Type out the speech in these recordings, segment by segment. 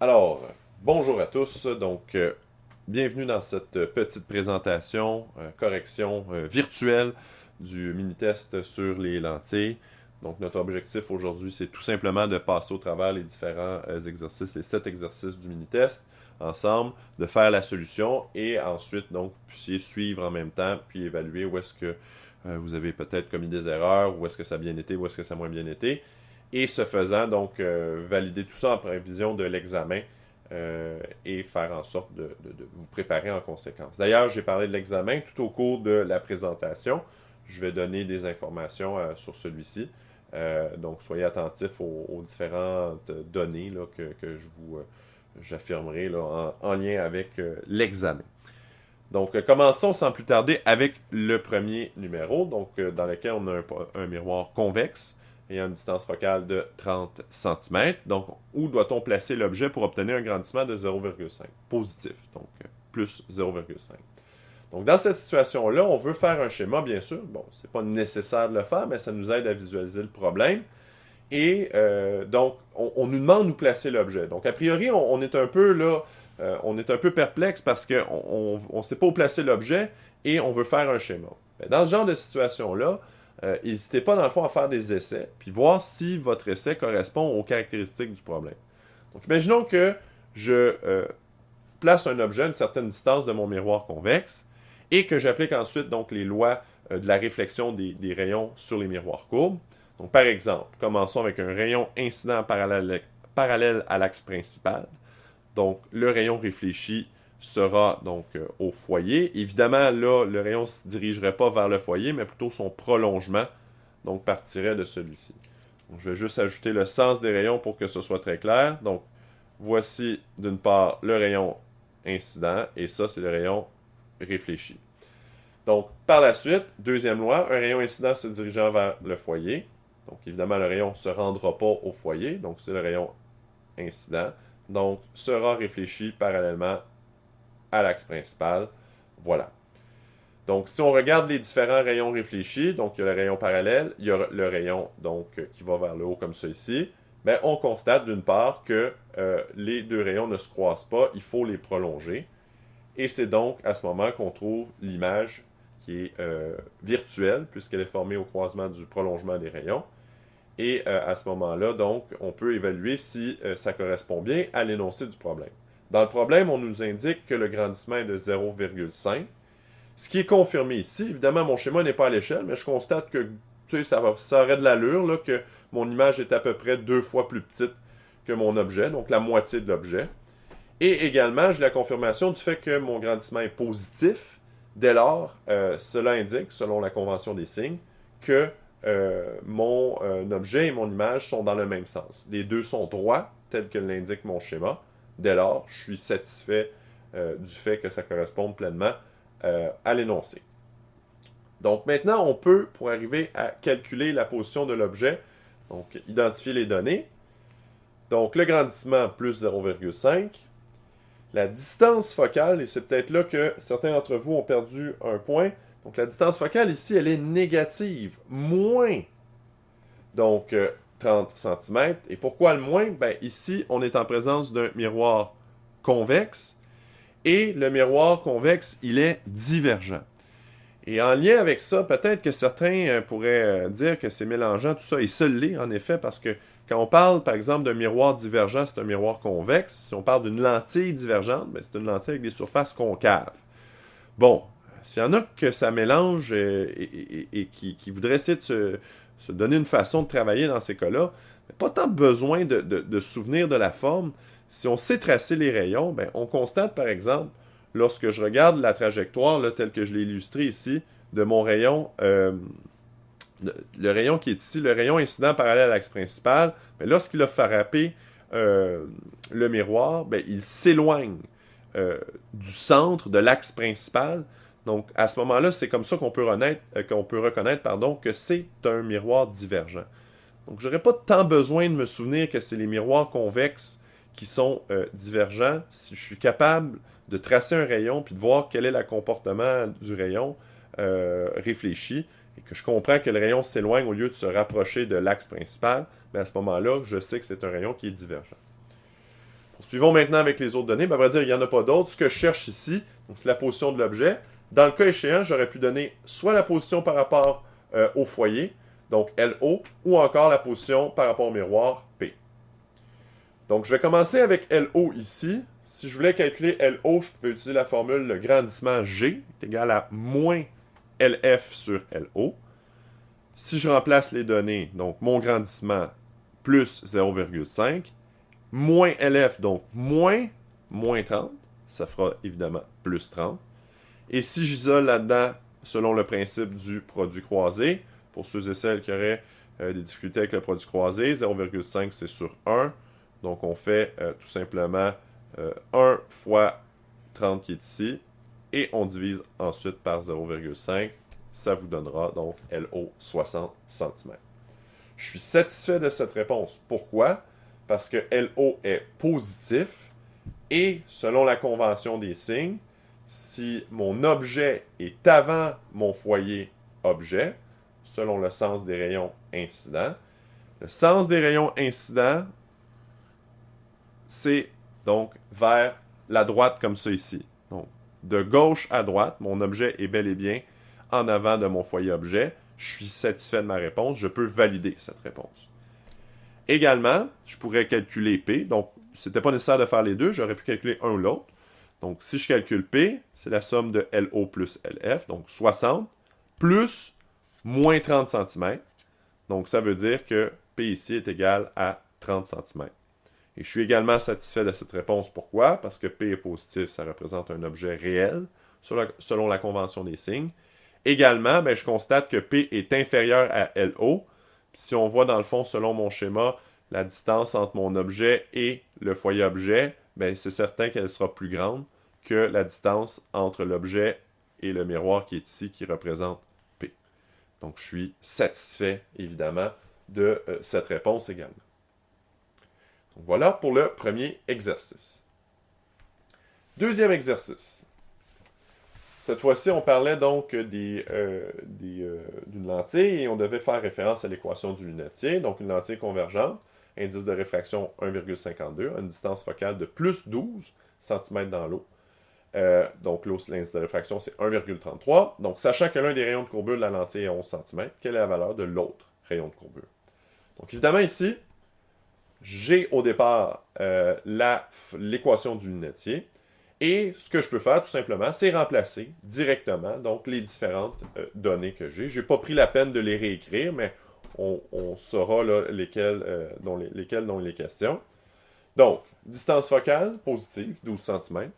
Alors, bonjour à tous. Donc, bienvenue dans cette petite présentation, correction virtuelle du mini-test sur les lentilles. Donc, notre objectif aujourd'hui, c'est tout simplement de passer au travers les différents exercices, les 7 exercices du mini-test ensemble, de faire la solution et ensuite, donc, vous puissiez suivre en même temps puis évaluer où est-ce que vous avez peut-être commis des erreurs, où est-ce que ça a bien été, où est-ce que ça a moins bien été. Et ce faisant, donc, valider tout ça en prévision de l'examen et faire en sorte de vous préparer en conséquence. D'ailleurs, j'ai parlé de l'examen tout au cours de la présentation. Je vais donner des informations sur celui-ci. Donc, soyez attentifs aux différentes données là, que j'affirmerai en lien avec l'examen. Donc, commençons sans plus tarder avec le premier numéro, donc, dans lequel on a un miroir convexe ayant une distance focale de 30 cm. Donc, où doit-on placer l'objet pour obtenir un grandissement de 0,5? Positif, donc plus 0,5. Donc, dans cette situation-là, on veut faire un schéma, bien sûr. Bon, c'est pas nécessaire de le faire, mais ça nous aide à visualiser le problème. Et donc, on nous demande où placer l'objet. Donc, a priori, on est un peu là, on est un peu perplexe parce qu'on ne sait pas où placer l'objet et on veut faire un schéma. Dans ce genre de situation-là, n'hésitez pas, dans le fond, à faire des essais, puis voir si votre essai correspond aux caractéristiques du problème. Donc, imaginons que je place un objet à une certaine distance de mon miroir convexe et que j'applique ensuite donc les lois de la réflexion des rayons sur les miroirs courbes. Donc, par exemple, commençons avec un rayon incident parallèle à l'axe principal. Donc, le rayon réfléchi sera donc au foyer. Évidemment, là, le rayon ne se dirigerait pas vers le foyer, mais plutôt son prolongement, donc partirait de celui-ci. Donc, je vais juste ajouter le sens des rayons pour que ce soit très clair. Donc, voici d'une part le rayon incident, et ça, c'est le rayon réfléchi. Donc, par la suite, deuxième loi, un rayon incident se dirigeant vers le foyer. Donc, évidemment, le rayon ne se rendra pas au foyer, donc c'est le rayon incident. Donc, sera réfléchi parallèlement à l'axe principal. Voilà. Donc, si on regarde les différents rayons réfléchis, donc il y a le rayon parallèle, il y a le rayon donc, qui va vers le haut comme ça ici, ben, on constate d'une part que les deux rayons ne se croisent pas, il faut les prolonger. Et c'est donc à ce moment qu'on trouve l'image qui est virtuelle, puisqu'elle est formée au croisement du prolongement des rayons. Et à ce moment-là, donc, on peut évaluer si ça correspond bien à l'énoncé du problème. Dans le problème, on nous indique que le grandissement est de 0,5. Ce qui est confirmé ici, évidemment, mon schéma n'est pas à l'échelle, mais je constate que ça aurait de l'allure, là, que mon image est à peu près 2 fois plus petite que mon objet, donc la moitié de l'objet. Et également, j'ai la confirmation du fait que mon grandissement est positif. Dès lors, cela indique, selon la convention des signes, que mon objet et mon image sont dans le même sens. Les deux sont droits, tel que l'indique mon schéma. Dès lors, je suis satisfait du fait que ça corresponde pleinement à l'énoncé. Donc maintenant, on peut, pour arriver à calculer la position de l'objet, donc identifier les données. Donc le grandissement plus 0,5. La distance focale, et c'est peut-être là que certains d'entre vous ont perdu un point. Donc la distance focale ici, elle est négative, moins. Donc 30 cm. Et pourquoi le moins? Ben, ici, on est en présence d'un miroir convexe. Et le miroir convexe, il est divergent. Et en lien avec ça, peut-être que certains pourraient dire que c'est mélangeant, tout ça. Et ça l'est, en effet, parce que quand on parle, par exemple, d'un miroir divergent, c'est un miroir convexe. Si on parle d'une lentille divergente, ben, c'est une lentille avec des surfaces concaves. Bon, s'il y en a que ça mélange et qui voudraient essayer de se donner une façon de travailler dans ces cas-là, pas tant besoin de se souvenir de la forme. Si on sait tracer les rayons, ben, on constate, par exemple, lorsque je regarde la trajectoire, là, telle que je l'ai illustrée ici, de mon rayon, le rayon qui est ici, le rayon incident parallèle à l'axe principal, ben, lorsqu'il a frappé le miroir, ben, il s'éloigne du centre, de l'axe principal. Donc, à ce moment-là, c'est comme ça qu'on peut reconnaître que c'est un miroir divergent. Donc, je n'aurais pas tant besoin de me souvenir que c'est les miroirs convexes qui sont divergents si je suis capable de tracer un rayon puis de voir quel est le comportement du rayon réfléchi et que je comprends que le rayon s'éloigne au lieu de se rapprocher de l'axe principal, mais à ce moment-là, je sais que c'est un rayon qui est divergent. Poursuivons maintenant avec les autres données. Ben, à vrai dire, il n'y en a pas d'autres. Ce que je cherche ici, c'est la position de l'objet. Dans le cas échéant, j'aurais pu donner soit la position par rapport au foyer, donc LO, ou encore la position par rapport au miroir, P. Donc, je vais commencer avec LO ici. Si je voulais calculer LO, je pouvais utiliser la formule le grandissement G est égal à moins LF sur LO. Si je remplace les données, donc mon grandissement plus 0,5, moins LF, donc moins 30, ça fera évidemment plus 30. Et si j'isole là-dedans, selon le principe du produit croisé, pour ceux et celles qui auraient des difficultés avec le produit croisé, 0,5 c'est sur 1. Donc on fait tout simplement 1 fois 30 qui est ici, et on divise ensuite par 0,5. Ça vous donnera donc LO 60 cm. Je suis satisfait de cette réponse. Pourquoi? Parce que LO est positif, et selon la convention des signes, si mon objet est avant mon foyer objet, selon le sens des rayons incidents, le sens des rayons incidents, c'est donc vers la droite comme ça ici. Donc, de gauche à droite, mon objet est bel et bien en avant de mon foyer objet. Je suis satisfait de ma réponse. Je peux valider cette réponse. Également, je pourrais calculer P. Donc, ce n'était pas nécessaire de faire les deux. J'aurais pu calculer un ou l'autre. Donc, si je calcule P, c'est la somme de LO plus LF, donc 60, plus moins 30 cm. Donc, ça veut dire que P ici est égal à 30 cm. Et je suis également satisfait de cette réponse. Pourquoi? Parce que P est positif, ça représente un objet réel, selon la convention des signes. Également, je constate que P est inférieur à LO. Puis si on voit dans le fond, selon mon schéma, la distance entre mon objet et le foyer objet, c'est certain qu'elle sera plus grande que la distance entre l'objet et le miroir qui est ici, qui représente P. Donc, je suis satisfait, évidemment, de cette réponse également. Donc, voilà pour le premier exercice. Deuxième exercice. Cette fois-ci, on parlait donc d'une lentille et on devait faire référence à l'équation du lunetier. Donc, une lentille convergente, indice de réfraction 1,52, une distance focale de plus 12 cm dans l'eau. Donc, l'indice de réfraction, c'est 1,33. Donc, sachant que l'un des rayons de courbure de la lentille est 11 cm, quelle est la valeur de l'autre rayon de courbure? Donc, évidemment, ici, j'ai au départ l'équation du lunetier. Et ce que je peux faire, tout simplement, c'est remplacer directement donc, les différentes données que j'ai. Je n'ai pas pris la peine de les réécrire, mais on saura là, lesquelles dont il est question. Donc, distance focale, positive, 12 cm.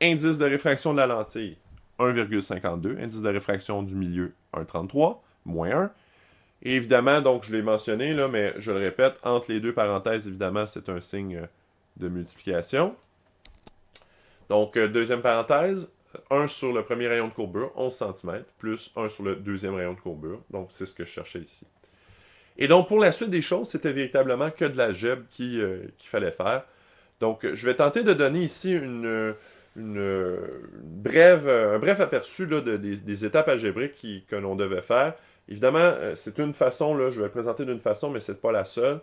Indice de réfraction de la lentille, 1,52. Indice de réfraction du milieu, 1,33, moins 1. Et évidemment, donc, je l'ai mentionné, là, mais je le répète, entre les deux parenthèses, évidemment, c'est un signe de multiplication. Donc, deuxième parenthèse, 1 sur le premier rayon de courbure, 11 cm, plus 1 sur le deuxième rayon de courbure. Donc, c'est ce que je cherchais ici. Et donc, pour la suite des choses, c'était véritablement que de l'algèbre qu'il fallait faire. Donc, je vais tenter de donner ici un bref aperçu là, des étapes algébriques que l'on devait faire. Évidemment, c'est une façon, là, je vais le présenter d'une façon, mais ce n'est pas la seule.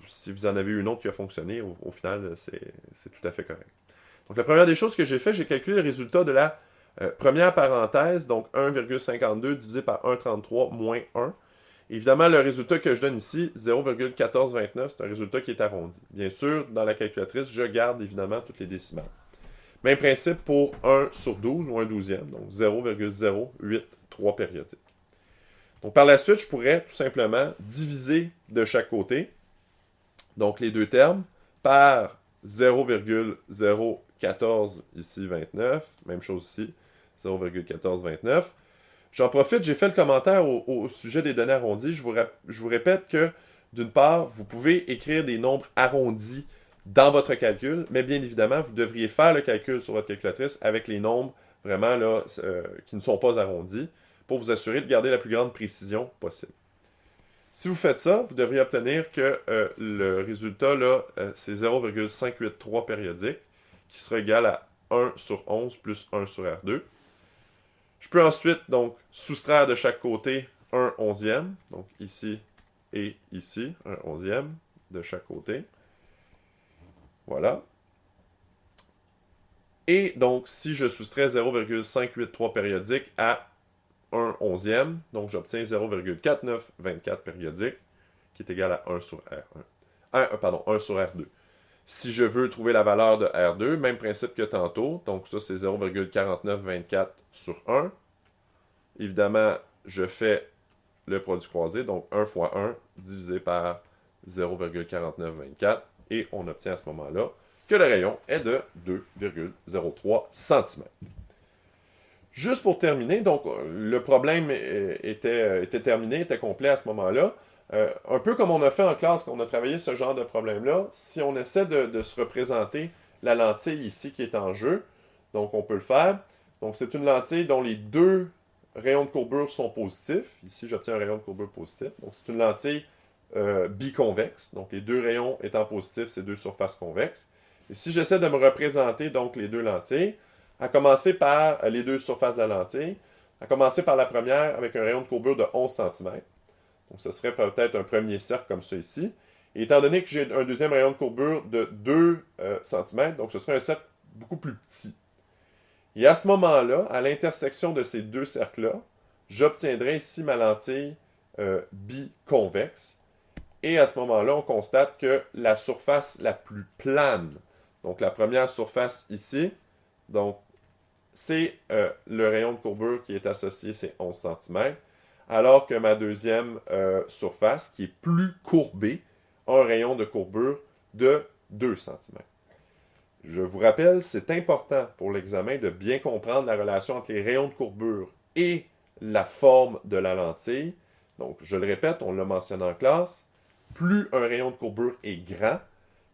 Si vous en avez une autre qui a fonctionné, au final, c'est tout à fait correct. Donc, la première des choses que j'ai fait, j'ai calculé le résultat de la première parenthèse, donc 1,52 divisé par 1,33 moins 1. Évidemment, le résultat que je donne ici, 0,1429, c'est un résultat qui est arrondi. Bien sûr, dans la calculatrice, je garde évidemment toutes les décimales. Même principe pour 1 sur 12 ou 1 douzième, donc 0,083 périodique. Donc, par la suite, je pourrais tout simplement diviser de chaque côté, donc les deux termes, par 0,014 ici 29, même chose ici, 0,1429. J'en profite, j'ai fait le commentaire au sujet des données arrondies. Je vous répète que, d'une part, vous pouvez écrire des nombres arrondis dans votre calcul, mais bien évidemment, vous devriez faire le calcul sur votre calculatrice avec les nombres vraiment là, qui ne sont pas arrondis, pour vous assurer de garder la plus grande précision possible. Si vous faites ça, vous devriez obtenir que le résultat, là, c'est 0,583 périodique, qui sera égal à 1 sur 11 plus 1 sur R2. Je peux ensuite, donc, soustraire de chaque côté 1 onzième, donc ici et ici, 1 onzième de chaque côté. Voilà. Et donc, si je soustrais 0,583 périodique à 1 onzième, donc j'obtiens 0,4924 périodique, qui est égal à 1 sur R1. Pardon, 1 sur R2. Si je veux trouver la valeur de R2, même principe que tantôt, donc ça c'est 0,4924 sur 1. Évidemment, je fais le produit croisé, donc 1 fois 1 divisé par 0,4924, et on obtient à ce moment-là que le rayon est de 2,03 cm. Juste pour terminer, donc le problème était terminé, était complet à ce moment-là. Un peu comme on a fait en classe, quand on a travaillé ce genre de problème-là, si on essaie de se représenter la lentille ici qui est en jeu, donc on peut le faire. Donc c'est une lentille dont les deux rayons de courbure sont positifs. Ici, j'obtiens un rayon de courbure positif. Donc c'est une lentille biconvexe. Donc les deux rayons étant positifs, c'est deux surfaces convexes. Et si j'essaie de me représenter donc les deux lentilles, à commencer par les deux surfaces de la lentille, à commencer par la première avec un rayon de courbure de 11 cm. Donc ce serait peut-être un premier cercle comme ça ici. Et étant donné que j'ai un deuxième rayon de courbure de 2 cm, donc ce serait un cercle beaucoup plus petit. Et à ce moment-là, à l'intersection de ces deux cercles-là, j'obtiendrai ici ma lentille biconvexe. Et à ce moment-là, on constate que la surface la plus plane, donc la première surface ici, donc c'est le rayon de courbure qui est associé, c'est 11 cm, alors que ma deuxième surface, qui est plus courbée, a un rayon de courbure de 2 cm. Je vous rappelle, c'est important pour l'examen de bien comprendre la relation entre les rayons de courbure et la forme de la lentille. Donc, je le répète, on l'a mentionné en classe, plus un rayon de courbure est grand,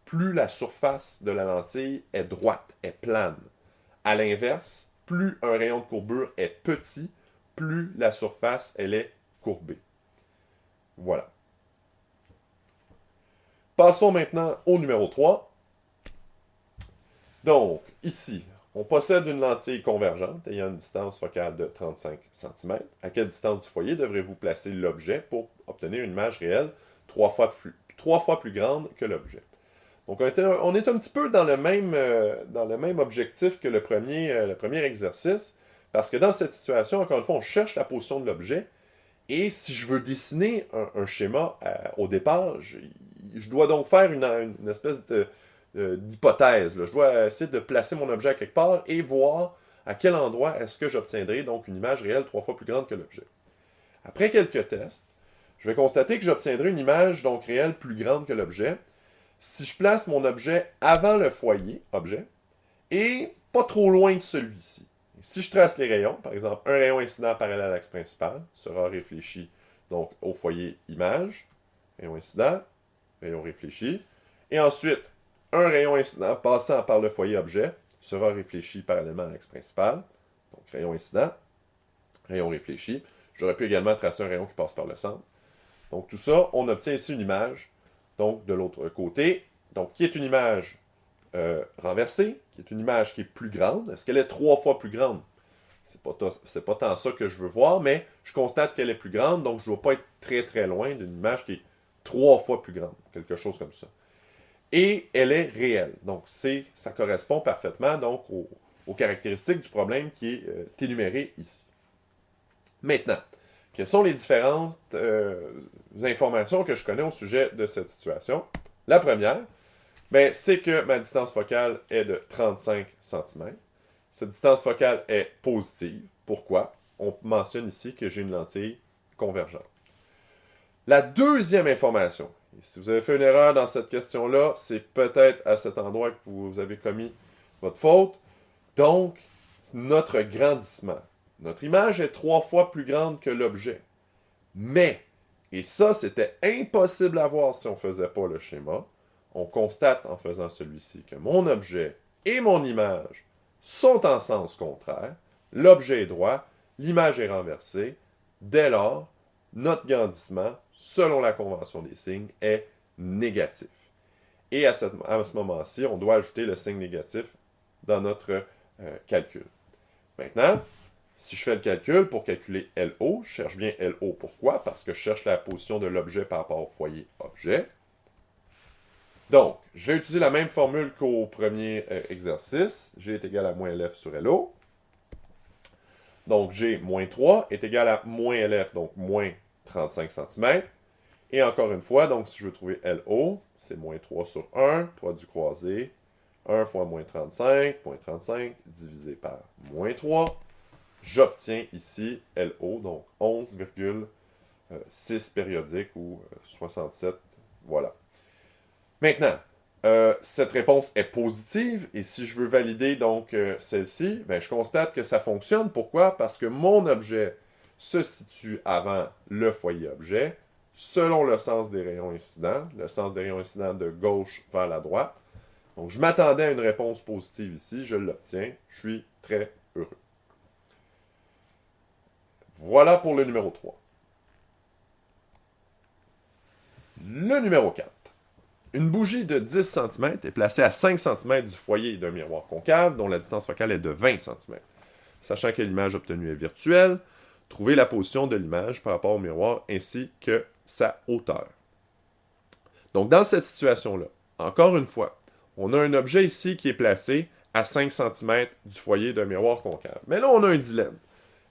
plus la surface de la lentille est droite, est plane. À l'inverse, plus un rayon de courbure est petit, plus la surface, elle est courbée. Voilà. Passons maintenant au numéro 3. Donc, ici, on possède une lentille convergente ayant une distance focale de 35 cm. À quelle distance du foyer devrez-vous placer l'objet pour obtenir une image réelle 3 fois plus grande que l'objet? Donc, on est un petit peu dans le même objectif que le premier exercice, parce que dans cette situation, encore une fois, on cherche la position de l'objet, et si je veux dessiner un schéma au départ, je dois donc faire une espèce d'hypothèse. Je dois essayer de placer mon objet à quelque part et voir à quel endroit est-ce que j'obtiendrai donc une image réelle 3 fois plus grande que l'objet. Après quelques tests, je vais constater que j'obtiendrai une image donc réelle plus grande que l'objet si je place mon objet avant le foyer, objet, et pas trop loin de celui-ci. Si je trace les rayons, par exemple, un rayon incident parallèle à l'axe principal sera réfléchi donc au foyer image, rayon incident, rayon réfléchi, et ensuite, un rayon incident passant par le foyer objet sera réfléchi parallèlement à l'axe principal, donc rayon incident, rayon réfléchi. J'aurais pu également tracer un rayon qui passe par le centre. Donc tout ça, on obtient ici une image, donc de l'autre côté, donc qui est une image renversée, qui est une image qui est plus grande. Est-ce qu'elle est 3 fois plus grande? C'est pas tant ça que je veux voir, mais je constate qu'elle est plus grande, donc je ne dois pas être très très loin d'une image qui est 3 fois plus grande, quelque chose comme ça. Et elle est réelle, donc ça correspond parfaitement donc aux caractéristiques du problème qui est énuméré ici. Maintenant, quelles sont les différentes informations que je connais au sujet de cette situation? La première, c'est que ma distance focale est de 35 cm. Cette distance focale est positive. Pourquoi? On mentionne ici que j'ai une lentille convergente. La deuxième information, si vous avez fait une erreur dans cette question-là, c'est peut-être à cet endroit que vous avez commis votre faute. Donc, notre grandissement. Notre image est 3 fois plus grande que l'objet. Mais, et ça, c'était impossible à voir si on ne faisait pas le schéma, on constate en faisant celui-ci que mon objet et mon image sont en sens contraire, l'objet est droit, l'image est renversée, dès lors, notre grandissement, selon la convention des signes, est négatif. Et à ce moment-ci, on doit ajouter le signe négatif dans notre calcul. Maintenant, si je fais le calcul pour calculer LO, je cherche bien LO. Pourquoi? Parce que je cherche la position de l'objet par rapport au foyer objet. Donc, je vais utiliser la même formule qu'au premier exercice. G est égal à moins LF sur LO. Donc, G moins 3 est égal à moins LF, donc moins 35 cm. Et encore une fois, donc si je veux trouver LO, c'est moins 3 sur 1, produit croisé, 1 fois moins 35, moins 35, divisé par moins 3. J'obtiens ici LO, donc 11,6 périodiques ou 67, voilà. Maintenant, cette réponse est positive, et si je veux valider donc celle-ci, ben, je constate que ça fonctionne. Pourquoi? Parce que mon objet se situe avant le foyer objet, selon le sens des rayons incidents, le sens des rayons incidents de gauche vers la droite. Donc, je m'attendais à une réponse positive ici, je l'obtiens, je suis très heureux. Voilà pour le numéro 3. Le numéro 4. Une bougie de 10 cm est placée à 5 cm du foyer d'un miroir concave dont la distance focale est de 20 cm. Sachant que l'image obtenue est virtuelle, trouvez la position de l'image par rapport au miroir ainsi que sa hauteur. Donc dans cette situation-là, encore une fois, on a un objet ici qui est placé à 5 cm du foyer d'un miroir concave. Mais là, on a un dilemme.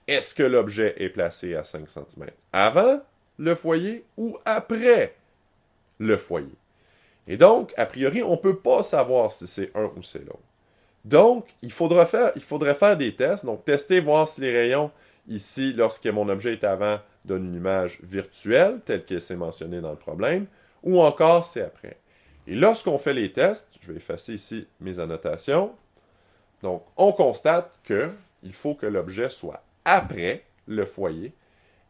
Est-ce que l'objet est placé à 5 cm avant le foyer ou après le foyer? Et donc, a priori, on ne peut pas savoir si c'est un ou c'est l'autre. Donc, il faudrait faire des tests. Donc, tester, voir si les rayons ici, lorsque mon objet est avant, donnent une image virtuelle, telle que c'est mentionné dans le problème, ou encore c'est après. Et lorsqu'on fait les tests, je vais effacer ici mes annotations, donc on constate qu'il faut que l'objet soit après le foyer,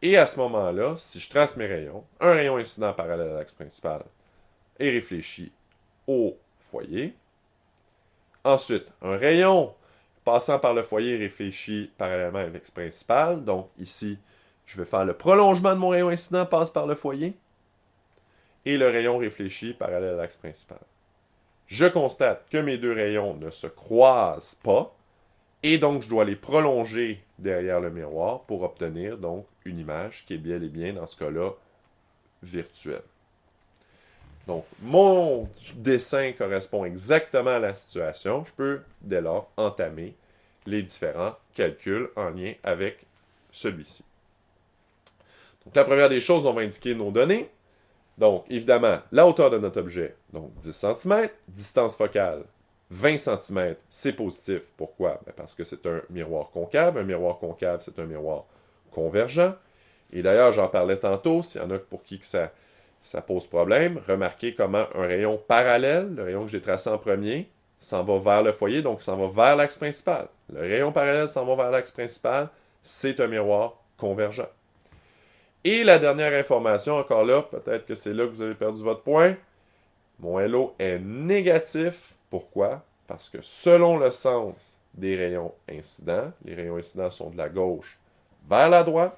et à ce moment-là, si je trace mes rayons, un rayon incident parallèle à l'axe principal est réfléchi au foyer. Ensuite, un rayon passant par le foyer réfléchi parallèlement à l'axe principal. Donc ici, je vais faire le prolongement de mon rayon incident passe par le foyer. Et le rayon réfléchi parallèle à l'axe principal. Je constate que mes deux rayons ne se croisent pas. Et donc, je dois les prolonger derrière le miroir pour obtenir donc une image qui est bel et bien, dans ce cas-là, virtuelle. Donc, mon dessin correspond exactement à la situation. Je peux, dès lors, entamer les différents calculs en lien avec celui-ci. Donc, la première des choses, on va indiquer nos données. Donc, évidemment, la hauteur de notre objet, donc 10 cm, distance focale, 20 cm, c'est positif. Pourquoi? Ben parce que c'est un miroir concave. Un miroir concave, c'est un miroir convergent. Et d'ailleurs, j'en parlais tantôt, s'il y en a pour qui que ça pose problème, remarquez comment un rayon parallèle, le rayon que j'ai tracé en premier, s'en va vers le foyer, donc s'en va vers l'axe principal. Le rayon parallèle s'en va vers l'axe principal, c'est un miroir convergent. Et la dernière information, encore là, peut-être que c'est là que vous avez perdu votre point, mon LO est négatif. Pourquoi? Parce que selon le sens des rayons incidents, les rayons incidents sont de la gauche vers la droite,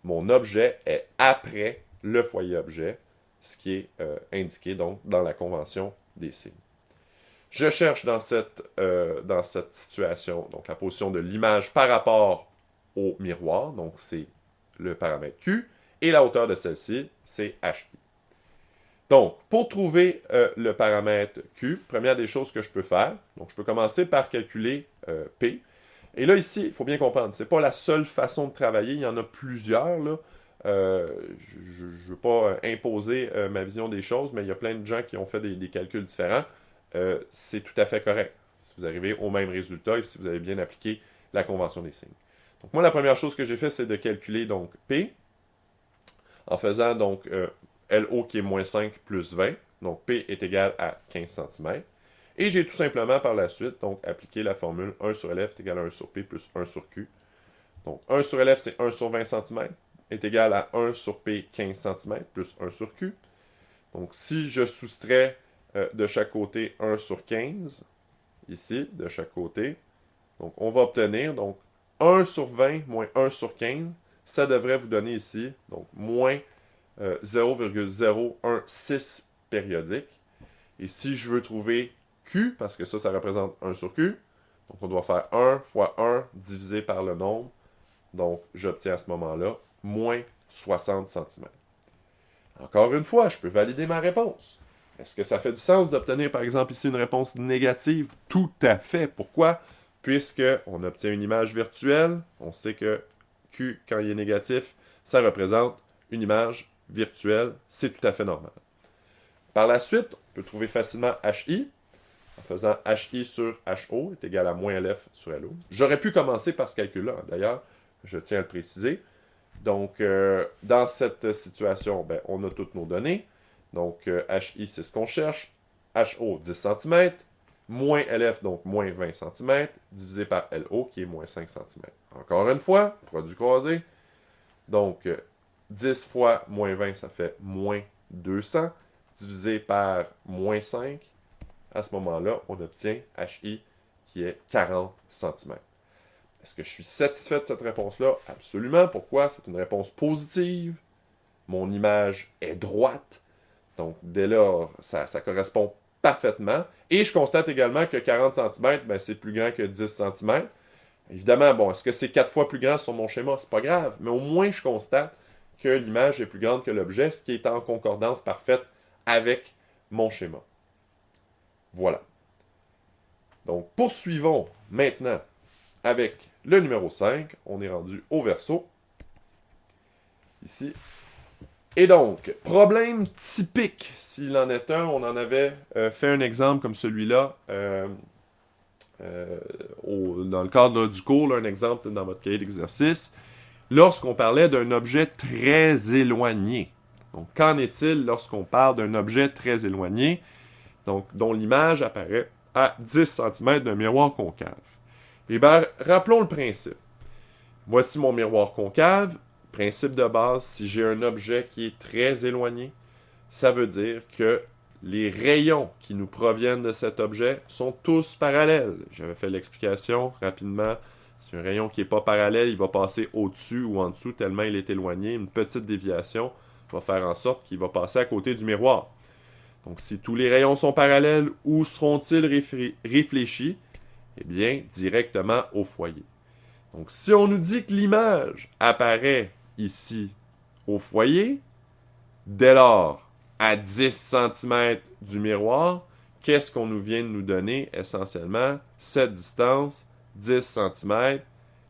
mon objet est après le foyer objet, ce qui est indiqué donc dans la convention des signes. Je cherche dans cette situation donc la position de l'image par rapport au miroir, donc c'est le paramètre Q, et la hauteur de celle-ci, c'est HI. Donc, pour trouver le paramètre Q, première des choses que je peux faire, donc je peux commencer par calculer P. Et là, ici, il faut bien comprendre, ce n'est pas la seule façon de travailler, il y en a plusieurs, là. Je ne veux pas imposer ma vision des choses, mais il y a plein de gens qui ont fait des calculs différents. C'est tout à fait correct si vous arrivez au même résultat et si vous avez bien appliqué la convention des signes. Donc moi, la première chose que j'ai fait, c'est de calculer donc P en faisant donc LO qui est moins 5 plus 20. Donc P est égal à 15 cm. Et j'ai tout simplement par la suite donc appliqué la formule 1 sur LF est égal à 1 sur P plus 1 sur Q. Donc 1 sur LF, c'est 1 sur 20 cm, est égal à 1 sur P 15 cm plus 1 sur Q. Donc si je soustrais de chaque côté 1 sur 15, ici, de chaque côté, donc on va obtenir donc 1 sur 20 moins 1 sur 15, ça devrait vous donner ici donc moins 0,016 périodique. Et si je veux trouver Q, parce que ça représente 1 sur Q, donc on doit faire 1 fois 1 divisé par le nombre. Donc, j'obtiens à ce moment-là moins 60 cm. Encore une fois, je peux valider ma réponse. Est-ce que ça fait du sens d'obtenir, par exemple, ici une réponse négative? Tout à fait. Pourquoi? Puisqu'on obtient une image virtuelle, on sait que Q, quand il est négatif, ça représente une image virtuelle. C'est tout à fait normal. Par la suite, on peut trouver facilement HI, en faisant HI sur HO est égal à moins LF sur LO. J'aurais pu commencer par ce calcul-là, d'ailleurs, je tiens à le préciser. Donc, dans cette situation, ben, on a toutes nos données. Donc, HI, c'est ce qu'on cherche. HO, 10 cm. Moins LF, donc moins 20 cm, divisé par LO, qui est moins 5 cm. Encore une fois, produit croisé. Donc, 10 fois moins 20, ça fait moins 200, divisé par moins 5. À ce moment-là, on obtient HI qui est 40 cm. Est-ce que je suis satisfait de cette réponse-là? Absolument. Pourquoi? C'est une réponse positive. Mon image est droite. Donc, dès lors, ça correspond parfaitement. Et je constate également que 40 cm, ben, c'est plus grand que 10 cm. Évidemment, bon, est-ce que c'est 4 fois plus grand sur mon schéma? C'est pas grave. Mais au moins, je constate que l'image est plus grande que l'objet, ce qui est en concordance parfaite avec mon schéma. Voilà. Donc, poursuivons maintenant avec le numéro 5. On est rendu au verso. Ici. Et donc, problème typique, s'il en est un, on en avait fait un exemple comme celui-là dans le cadre du cours, là, un exemple dans votre cahier d'exercice, lorsqu'on parlait d'un objet très éloigné. Donc, qu'en est-il lorsqu'on parle d'un objet très éloigné, donc dont l'image apparaît à 10 cm d'un miroir concave? Eh bien, rappelons le principe. Voici mon miroir concave. Principe de base, si j'ai un objet qui est très éloigné, ça veut dire que les rayons qui nous proviennent de cet objet sont tous parallèles. J'avais fait l'explication rapidement. Si un rayon qui n'est pas parallèle, il va passer au-dessus ou en dessous tellement il est éloigné. Une petite déviation va faire en sorte qu'il va passer à côté du miroir. Donc, si tous les rayons sont parallèles, où seront-ils réfléchis? Eh bien, directement au foyer. Donc, si on nous dit que l'image apparaît ici au foyer, dès lors, à 10 cm du miroir, qu'est-ce qu'on nous vient de nous donner essentiellement? Cette distance, 10 cm,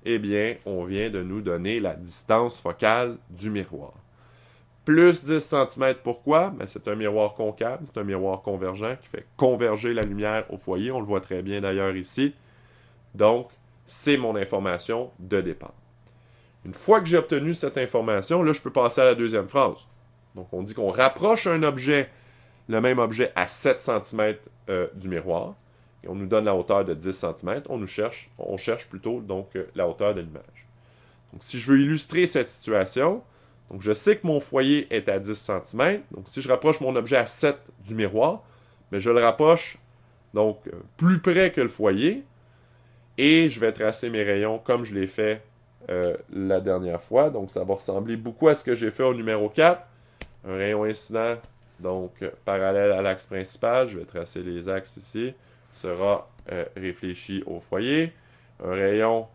eh bien, on vient de nous donner la distance focale du miroir. Plus 10 cm, pourquoi? Ben, c'est un miroir concave, c'est un miroir convergent qui fait converger la lumière au foyer. On le voit très bien d'ailleurs ici. Donc, c'est mon information de départ. Une fois que j'ai obtenu cette information, là, je peux passer à la deuxième phrase. Donc, on dit qu'on rapproche un objet, le même objet, à 7 cm du miroir, et on nous donne la hauteur de 10 cm. On cherche plutôt donc la hauteur de l'image. Donc, si je veux illustrer cette situation, donc je sais que mon foyer est à 10 cm. Donc, si je rapproche mon objet à 7 du miroir, mais je le rapproche donc plus près que le foyer, et je vais tracer mes rayons comme je l'ai fait la dernière fois. Donc, ça va ressembler beaucoup à ce que j'ai fait au numéro 4. Un rayon incident, donc parallèle à l'axe principal. Je vais tracer les axes ici. Sera réfléchi au foyer. Un rayon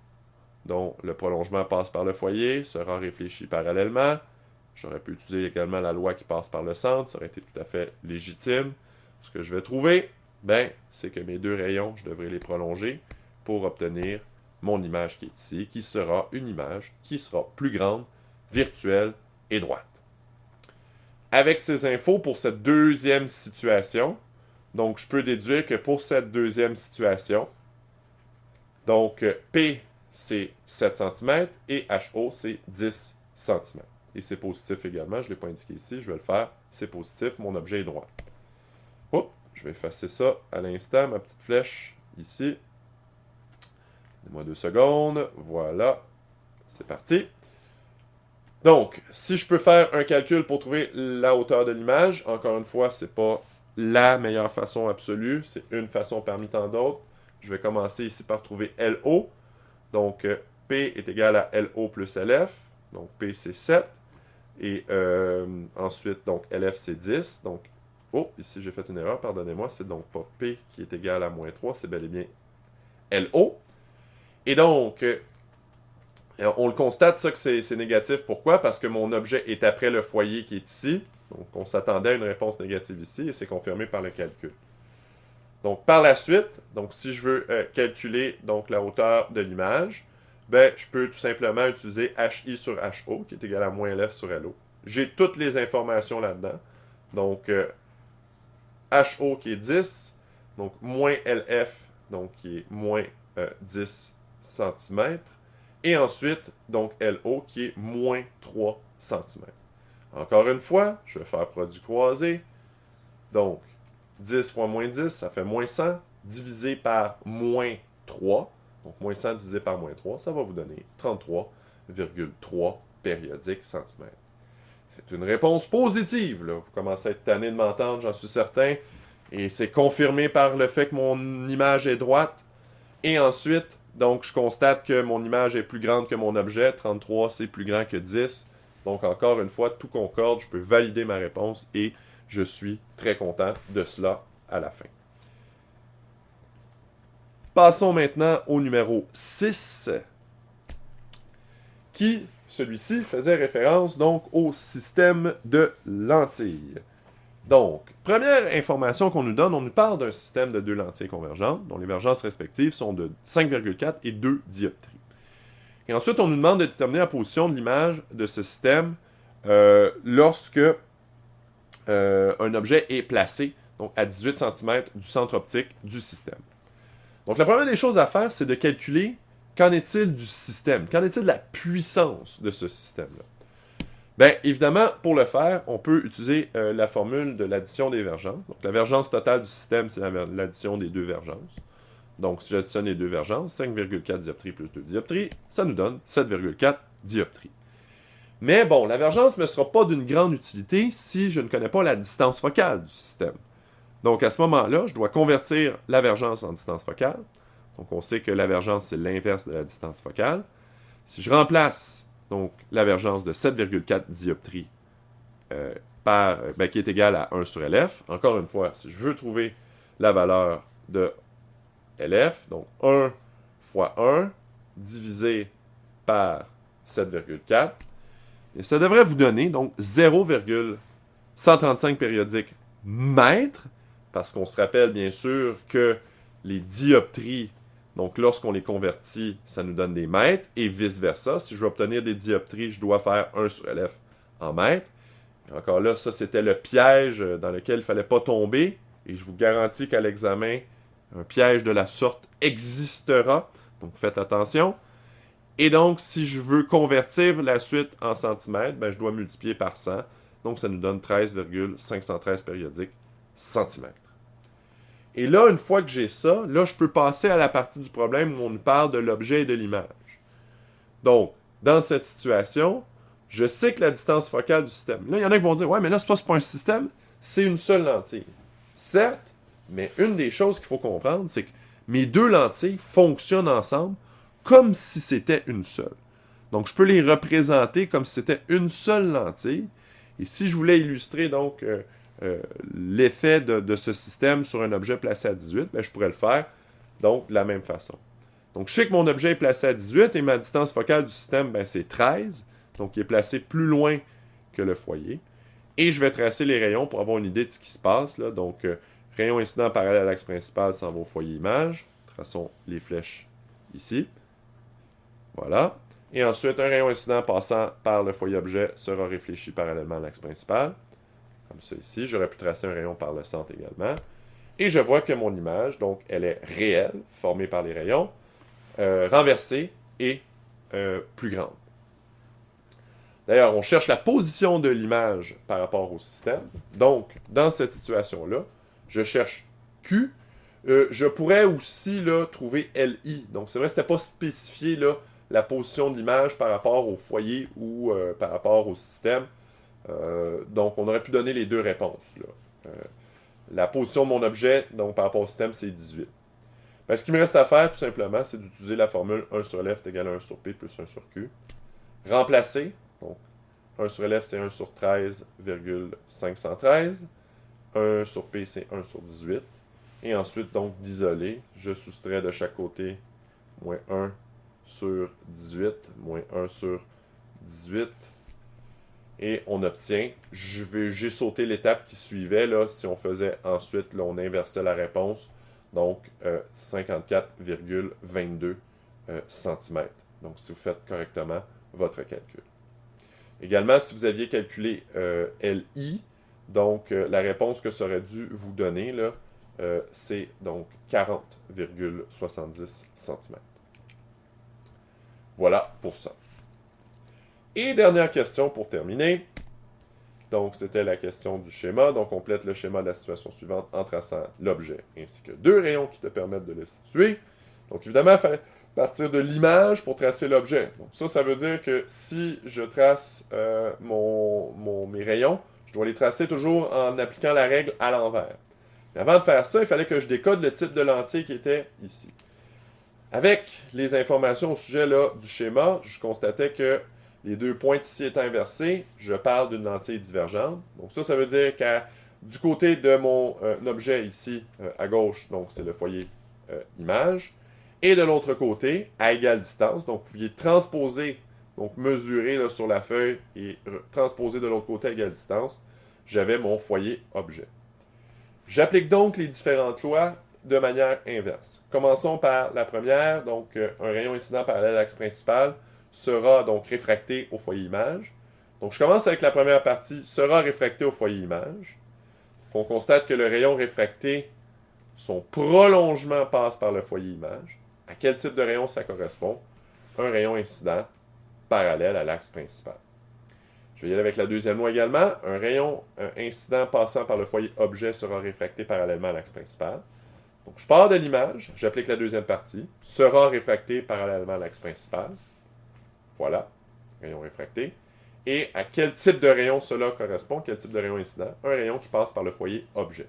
dont le prolongement passe par le foyer sera réfléchi parallèlement. J'aurais pu utiliser également la loi qui passe par le centre. Ça aurait été tout à fait légitime. Ce que je vais trouver, ben, c'est que mes deux rayons, je devrais les prolonger pour obtenir mon image qui est ici, qui sera une image qui sera plus grande, virtuelle et droite. Avec ces infos pour cette deuxième situation, donc je peux déduire que pour cette deuxième situation, donc P c'est 7 cm et HO c'est 10 cm. Et c'est positif également, je ne l'ai pas indiqué ici, je vais le faire, c'est positif, mon objet est droit. Oups, je vais effacer ça à l'instant, ma petite flèche ici. Donnez-moi 2 secondes. Voilà. C'est parti. Donc, si je peux faire un calcul pour trouver la hauteur de l'image, encore une fois, ce n'est pas la meilleure façon absolue. C'est une façon parmi tant d'autres. Je vais commencer ici par trouver LO. Donc, P est égal à LO plus LF. Donc, P, c'est 7. Et ensuite, donc, LF, c'est 10. Donc, oh, ici, j'ai fait une erreur. Pardonnez-moi. C'est donc pas P qui est égal à moins 3. C'est bel et bien LO. Et donc, on le constate, ça, que c'est négatif. Pourquoi? Parce que mon objet est après le foyer qui est ici. Donc, on s'attendait à une réponse négative ici, et c'est confirmé par le calcul. Donc, par la suite, donc si je veux calculer donc, la hauteur de l'image, ben, je peux tout simplement utiliser HI sur HO, qui est égal à moins LF sur LO. J'ai toutes les informations là-dedans. Donc, HO qui est 10, donc moins LF, donc qui est moins 10 cm. Et ensuite, donc LO qui est moins 3 cm. Encore une fois, je vais faire produit croisé. Donc, 10 fois moins 10, ça fait moins 100, divisé par moins 3. Donc, moins 100 divisé par moins 3, ça va vous donner 33,3 périodiques centimètres. C'est une réponse positive, là. Vous commencez à être tanné de m'entendre, j'en suis certain. Et c'est confirmé par le fait que mon image est droite. Et ensuite, donc, je constate que mon image est plus grande que mon objet. 33, c'est plus grand que 10. Donc, encore une fois, tout concorde. Je peux valider ma réponse et je suis très content de cela à la fin. Passons maintenant au numéro 6, qui, celui-ci, faisait référence donc au système de lentilles. Donc, première information qu'on nous donne, on nous parle d'un système de deux lentilles convergentes, dont les vergences respectives sont de 5,4 et 2 dioptries. Et ensuite, on nous demande de déterminer la position de l'image de ce système lorsque un objet est placé donc à 18 cm du centre optique du système. Donc, la première des choses à faire, c'est de calculer qu'en est-il du système, qu'en est-il de la puissance de ce système-là. Bien, évidemment, pour le faire, on peut utiliser la formule de l'addition des vergences. Donc, la vergence totale du système, c'est l'addition des deux vergences. Donc, si j'additionne les deux vergences, 5,4 dioptries plus 2 dioptries, ça nous donne 7,4 dioptries. Mais bon, la vergence ne me sera pas d'une grande utilité si je ne connais pas la distance focale du système. Donc, à ce moment-là, je dois convertir la vergence en distance focale. Donc, on sait que la vergence, c'est l'inverse de la distance focale. Si je remplace donc la vergence de 7,4 dioptries qui est égale à 1 sur LF, encore une fois, si je veux trouver la valeur de LF, donc 1 fois 1 divisé par 7,4, et ça devrait vous donner donc 0,135 périodiques mètres, parce qu'on se rappelle bien sûr que les dioptries, donc lorsqu'on les convertit, ça nous donne des mètres, et vice-versa. Si je veux obtenir des dioptries, je dois faire 1 sur LF en mètres. Et encore là, ça c'était le piège dans lequel il ne fallait pas tomber, et je vous garantis qu'à l'examen, un piège de la sorte existera, donc faites attention. Et donc, si je veux convertir la suite en centimètres, ben, je dois multiplier par 100. Donc, ça nous donne 13,513 périodiques centimètres. Et là, une fois que j'ai ça, là, je peux passer à la partie du problème où on nous parle de l'objet et de l'image. Donc, dans cette situation, je sais que la distance focale du système. Là, il y en a qui vont dire, ouais, mais là, c'est pas un système, c'est une seule lentille. Certes, mais une des choses qu'il faut comprendre, c'est que mes deux lentilles fonctionnent ensemble comme si c'était une seule. Donc, je peux les représenter comme si c'était une seule lentille. Et si je voulais illustrer donc l'effet de ce système sur un objet placé à 18, ben, je pourrais le faire donc de la même façon. Donc, je sais que mon objet est placé à 18 et ma distance focale du système, ben, c'est 13. Donc, il est placé plus loin que le foyer. Et je vais tracer les rayons pour avoir une idée de ce qui se passe. Là. Donc, rayon incident parallèle à l'axe principal s'en va au foyer image. Traçons les flèches ici. Voilà. Et ensuite, un rayon incident passant par le foyer objet sera réfléchi parallèlement à l'axe principal. Comme ça ici. J'aurais pu tracer un rayon par le centre également. Et je vois que mon image, donc, elle est réelle, formée par les rayons, renversée et plus grande. D'ailleurs, on cherche la position de l'image par rapport au système. Donc, dans cette situation-là, je cherche Q. Je pourrais aussi là, trouver LI. Donc, c'est vrai que ce n'était pas spécifié là, la position de l'image par rapport au foyer ou par rapport au système. Donc, on aurait pu donner les deux réponses. Là. La position de mon objet, donc par rapport au système, c'est 18. Ben, ce qu'il me reste à faire, tout simplement, c'est d'utiliser la formule 1 sur F est égal à 1 sur P plus 1 sur Q. Remplacer. Donc, 1 sur LF, c'est 1 sur 13,513. 1 sur P, c'est 1 sur 18. Et ensuite, donc, d'isoler, je soustrais de chaque côté moins 1 sur 18, moins 1 sur 18. Et on obtient, j'ai sauté l'étape qui suivait, là, si on faisait ensuite, là, on inversait la réponse, donc 54,22 cm. Donc, si vous faites correctement votre calcul. Également, si vous aviez calculé LI, donc la réponse que ça aurait dû vous donner, là, c'est donc 40,70 cm. Voilà pour ça. Et dernière question pour terminer. Donc, c'était la question du schéma. Donc, on complète le schéma de la situation suivante en traçant l'objet ainsi que deux rayons qui te permettent de le situer. Donc, évidemment, il fallait partir de l'image pour tracer l'objet. Donc, ça veut dire que si je trace mes rayons, je dois les tracer toujours en appliquant la règle à l'envers. Mais avant de faire ça, il fallait que je décode le type de lentille qui était ici. Avec les informations au sujet là, du schéma, je constatais que les deux pointes ici étant inversées, je parle d'une lentille divergente. Donc ça veut dire que du côté de mon objet ici, à gauche, donc c'est le foyer image, et de l'autre côté, à égale distance, donc vous pouviez transposer, donc mesurer là, sur la feuille et transposer de l'autre côté à égale distance, j'avais mon foyer objet. J'applique donc les différentes lois de manière inverse. Commençons par la première, donc un rayon incident parallèle à l'axe principal sera donc réfracté au foyer image. Donc je commence avec la première partie, sera réfracté au foyer image. On constate que le rayon réfracté, son prolongement passe par le foyer image. À quel type de rayon ça correspond? Un rayon incident parallèle à l'axe principal. Je vais y aller avec la deuxième loi également. Un rayon incident passant par le foyer objet sera réfracté parallèlement à l'axe principal. Donc, je pars de l'image, j'applique la deuxième partie, sera réfracté parallèlement à l'axe principal. Voilà, rayon réfracté. Et à quel type de rayon cela correspond? Quel type de rayon incident? Un rayon qui passe par le foyer objet.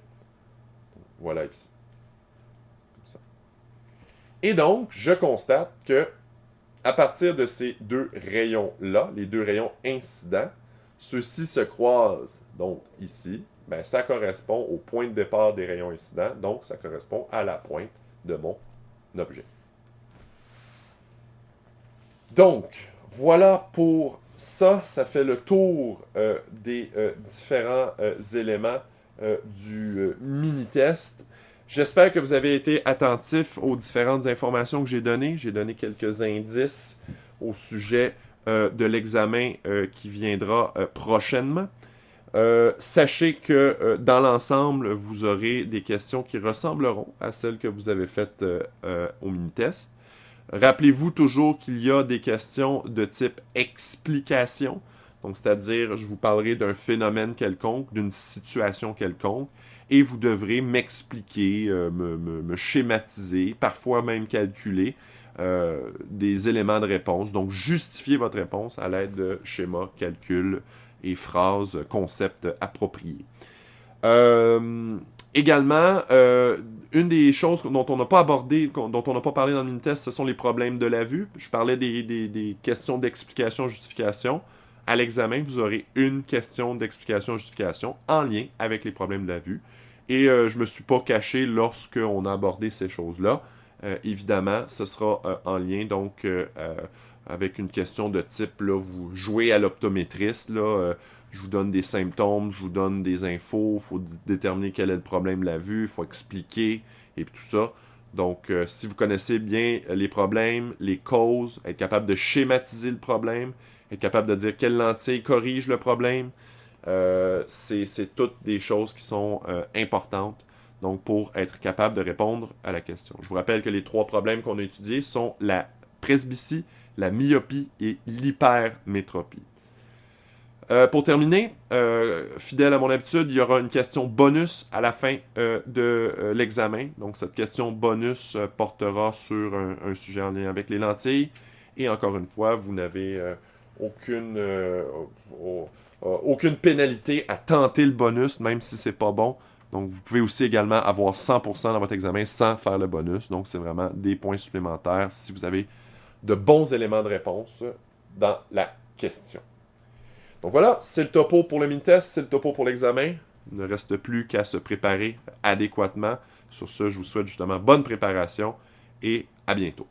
Donc, voilà ici. Comme ça. Et donc, je constate que à partir de ces deux rayons-là, les deux rayons incidents, ceux-ci se croisent donc ici. Ben, ça correspond au point de départ des rayons incidents, donc ça correspond à la pointe de mon objet. Donc, voilà pour ça. Ça fait le tour des différents éléments du mini-test. J'espère que vous avez été attentifs aux différentes informations que j'ai données. J'ai donné quelques indices au sujet de l'examen qui viendra prochainement. Sachez que dans l'ensemble, vous aurez des questions qui ressembleront à celles que vous avez faites au mini-test. Rappelez-vous toujours qu'il y a des questions de type explication. Donc, c'est-à-dire, je vous parlerai d'un phénomène quelconque, d'une situation quelconque, et vous devrez m'expliquer, me schématiser, parfois même calculer des éléments de réponse. Donc, justifier votre réponse à l'aide de schémas, calculs et phrases, concepts appropriés. Également, une des choses dont on n'a pas abordé, dont on n'a pas parlé dans le mini-test, ce sont les problèmes de la vue. Je parlais des questions d'explication-justification. À l'examen, vous aurez une question d'explication-justification en lien avec les problèmes de la vue. Et je ne me suis pas caché lorsqu'on a abordé ces choses-là. Évidemment, ce sera en lien donc avec une question de type, là, vous jouez à l'optométriste, là, je vous donne des symptômes, je vous donne des infos, il faut déterminer quel est le problème de la vue, il faut expliquer, et tout ça. Donc, si vous connaissez bien les problèmes, les causes, être capable de schématiser le problème, être capable de dire quelle lentille corrige le problème, c'est toutes des choses qui sont importantes donc pour être capable de répondre à la question. Je vous rappelle que les trois problèmes qu'on a étudiés sont la presbytie, la myopie et l'hypermétropie. Pour terminer, fidèle à mon habitude, il y aura une question bonus à la fin de l'examen. Donc, cette question bonus portera sur un sujet en lien avec les lentilles. Et encore une fois, vous n'avez aucune pénalité à tenter le bonus, même si c'est pas bon. Donc, vous pouvez aussi également avoir 100% dans votre examen sans faire le bonus. Donc, c'est vraiment des points supplémentaires si vous avez de bons éléments de réponse dans la question. Donc voilà, c'est le topo pour le mini-test, c'est le topo pour l'examen. Il ne reste plus qu'à se préparer adéquatement. Sur ce, je vous souhaite justement bonne préparation et à bientôt.